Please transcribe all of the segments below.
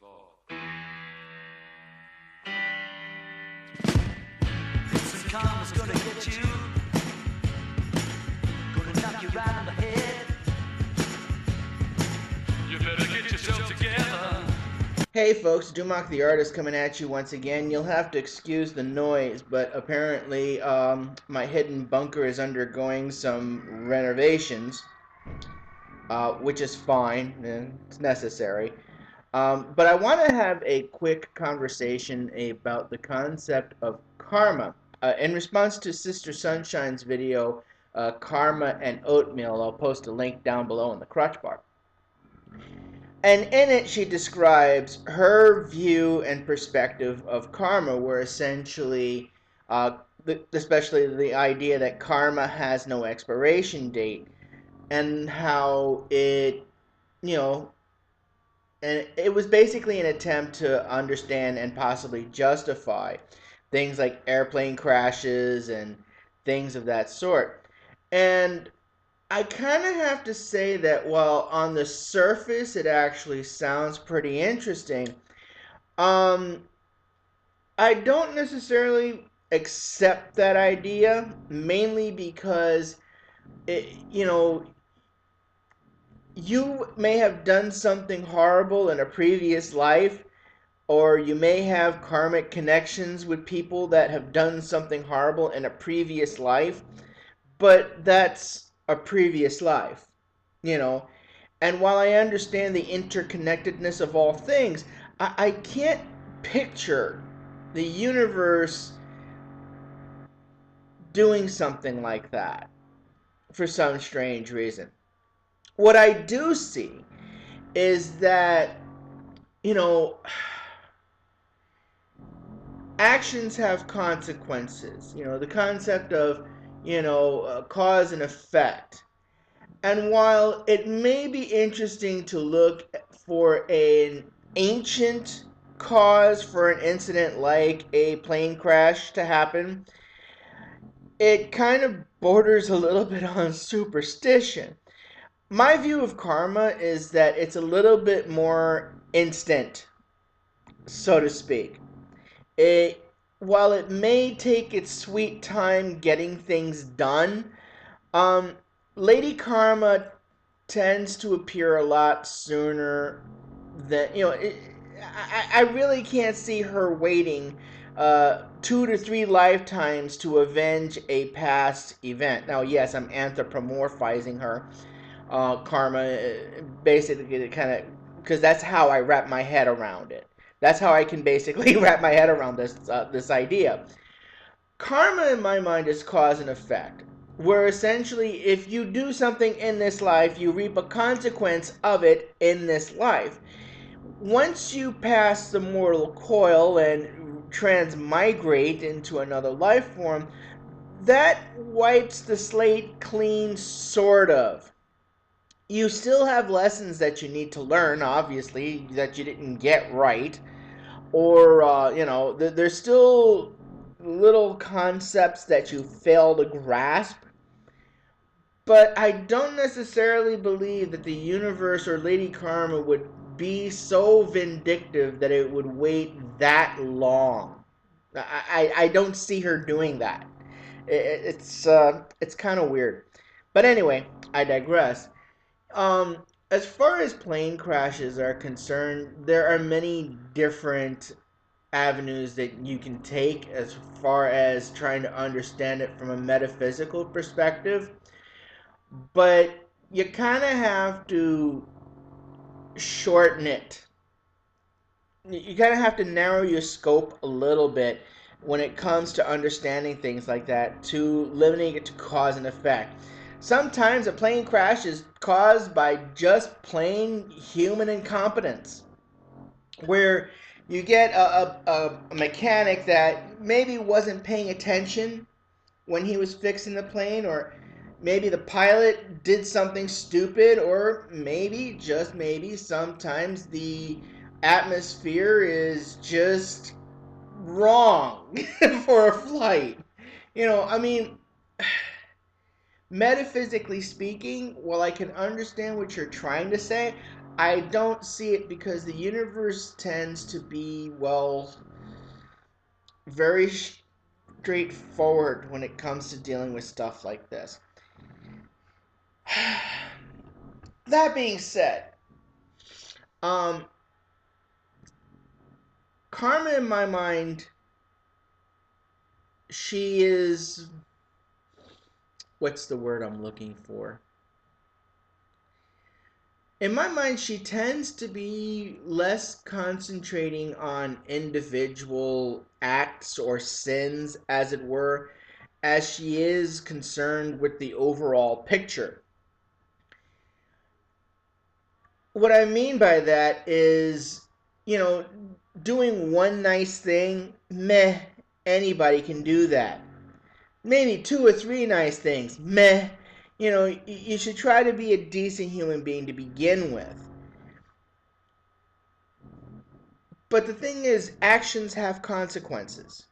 Some karma's gonna get you, gonna knock you right on the head. You better get yourself together. Hey folks, Dumock the Artist coming at you once again. You'll have to excuse the noise, but apparently my hidden bunker is undergoing some renovations, which is fine and it's necessary. But I want to have a quick conversation about the concept of karma. In response to Sister Sunshine's video, Karma and Oatmeal, I'll post a link down below in the crotch bar. And in it, she describes her view and perspective of karma, where essentially, especially the idea that karma has no expiration date, and how it, and it was basically an attempt to understand and possibly justify things like airplane crashes and things of that sort. And I kind of have to say that while on the surface it actually sounds pretty interesting, I don't necessarily accept that idea, mainly because you may have done something horrible in a previous life, or you may have karmic connections with people that have done something horrible in a previous life, but that's a previous life, you know. And while I understand the interconnectedness of all things, I can't picture the universe doing something like that for some strange reason. What I do see is that, you know, actions have consequences. You know, the concept of, cause and effect. And while it may be interesting to look for an ancient cause for an incident like a plane crash to happen, it kind of borders a little bit on superstition. My view of karma is that it's a little bit more instant, so to speak. While it may take its sweet time getting things done, um, Lady Karma tends to appear a lot sooner than I really can't see her waiting 2 to 3 lifetimes to avenge a past event. Now, yes, I'm anthropomorphizing her, Karma, basically, kind of, because that's how I wrap my head around it. That's how I can basically wrap my head around this idea. Karma, in my mind, is cause and effect, where essentially, if you do something in this life, you reap a consequence of it in this life. Once you pass the mortal coil and transmigrate into another life form, that wipes the slate clean, sort of. You still have lessons that you need to learn, obviously, that you didn't get right. Or, there's still little concepts that you fail to grasp. But I don't necessarily believe that the universe or Lady Karma would be so vindictive that it would wait that long. I don't see her doing that. It's kind of weird. But anyway, I digress. As far as plane crashes are concerned, there are many different avenues that you can take as far as trying to understand it from a metaphysical perspective. But you kind of have to shorten it. You kind of have to narrow your scope a little bit when it comes to understanding things like that, to limiting it to cause and effect. Sometimes a plane crash is caused by just plain human incompetence, where you get a mechanic that maybe wasn't paying attention when he was fixing the plane, or maybe the pilot did something stupid, or maybe, just maybe, sometimes the atmosphere is just wrong for a flight. I mean, metaphysically speaking, while I can understand what you're trying to say, I don't see it because the universe tends to be, well, very straightforward when it comes to dealing with stuff like this. That being said, um, karma in my mind, she is, what's the word I'm looking for? In my mind, she tends to be less concentrating on individual acts or sins, as it were, as she is concerned with the overall picture. What I mean by that is, you know, doing one nice thing, meh, anybody can do that. Maybe two or three nice things, meh. You know, you should try to be a decent human being to begin with. But the thing is, actions have consequences.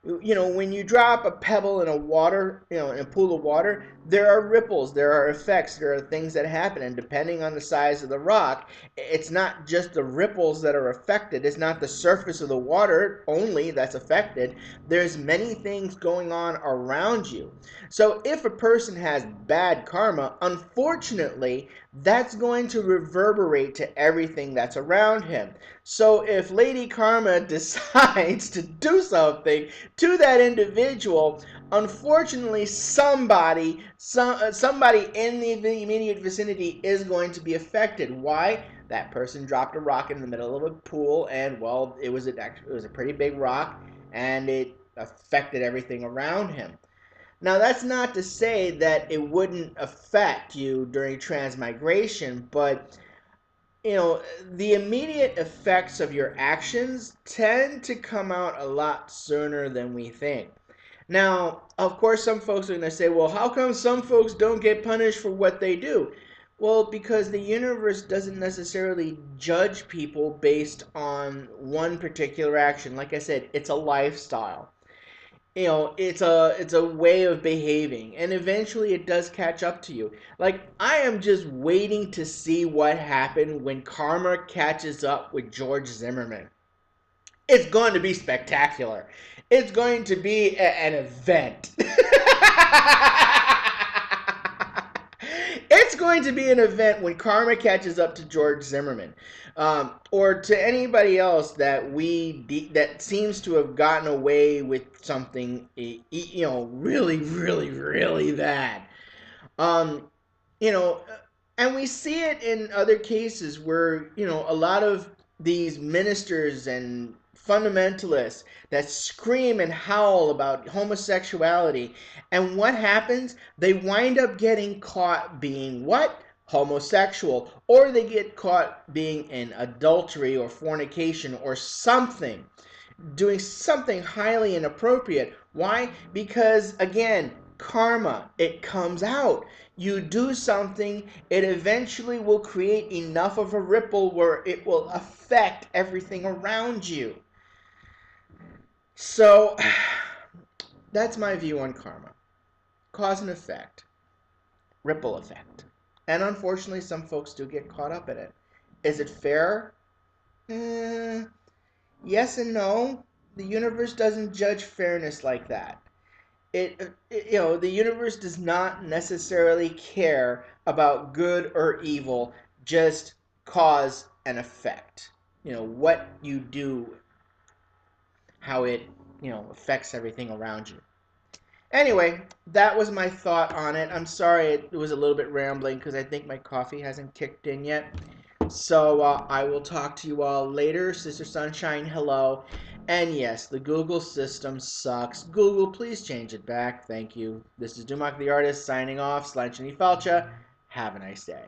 You know, when you drop a pebble in a water, you know, in a pool of water, there are ripples, there are effects, there are things that happen, and depending on the size of the rock, it's not just the ripples that are affected. It's not the surface of the water only that's affected. There's many things going on around you. So if a person has bad karma, unfortunately, that's going to reverberate to everything that's around him. So if Lady Karma decides to do something to that individual, unfortunately, somebody in the immediate vicinity is going to be affected. Why? That person dropped a rock in the middle of a pool, and well, it was a pretty big rock, and it affected everything around him. Now, that's not to say that it wouldn't affect you during transmigration, but you know, the immediate effects of your actions tend to come out a lot sooner than we think. Now, of course, some folks are going to say, well, how come some folks don't get punished for what they do? Well, because the universe doesn't necessarily judge people based on one particular action. Like I said, it's a lifestyle. You know, it's a way of behaving, and eventually it does catch up to you. Like, I am just waiting to see what happened when karma catches up with George Zimmerman. It's going to be spectacular. It's going to be an event. It's going to be an event when karma catches up to George Zimmerman, or to anybody else that seems to have gotten away with something, you know, really, really, really bad. Um, you know, and we see it in other cases where, you know, a lot of these ministers and fundamentalists that scream and howl about homosexuality, and what happens? They wind up getting caught being what? Homosexual, or they get caught being in adultery or fornication or something, doing something highly inappropriate. Why? Because, again, karma, it comes out. You do something, it eventually will create enough of a ripple where it will affect everything around you. So, that's my view on karma. Cause and effect, ripple effect. And unfortunately, some folks do get caught up in it. Is it fair? Yes and no. The universe doesn't judge fairness like that. You know, the universe does not necessarily care about good or evil, just cause and effect. You know, what you do, how it, you know, affects everything around you. Anyway, that was my thought on it. I'm sorry it was a little bit rambling because I think my coffee hasn't kicked in yet. So I will talk to you all later. Sister Sunshine, hello. And yes, the Google system sucks. Google, please change it back. Thank you. This is Dumak the Artist signing off. Slanchini Falcha. Have a nice day.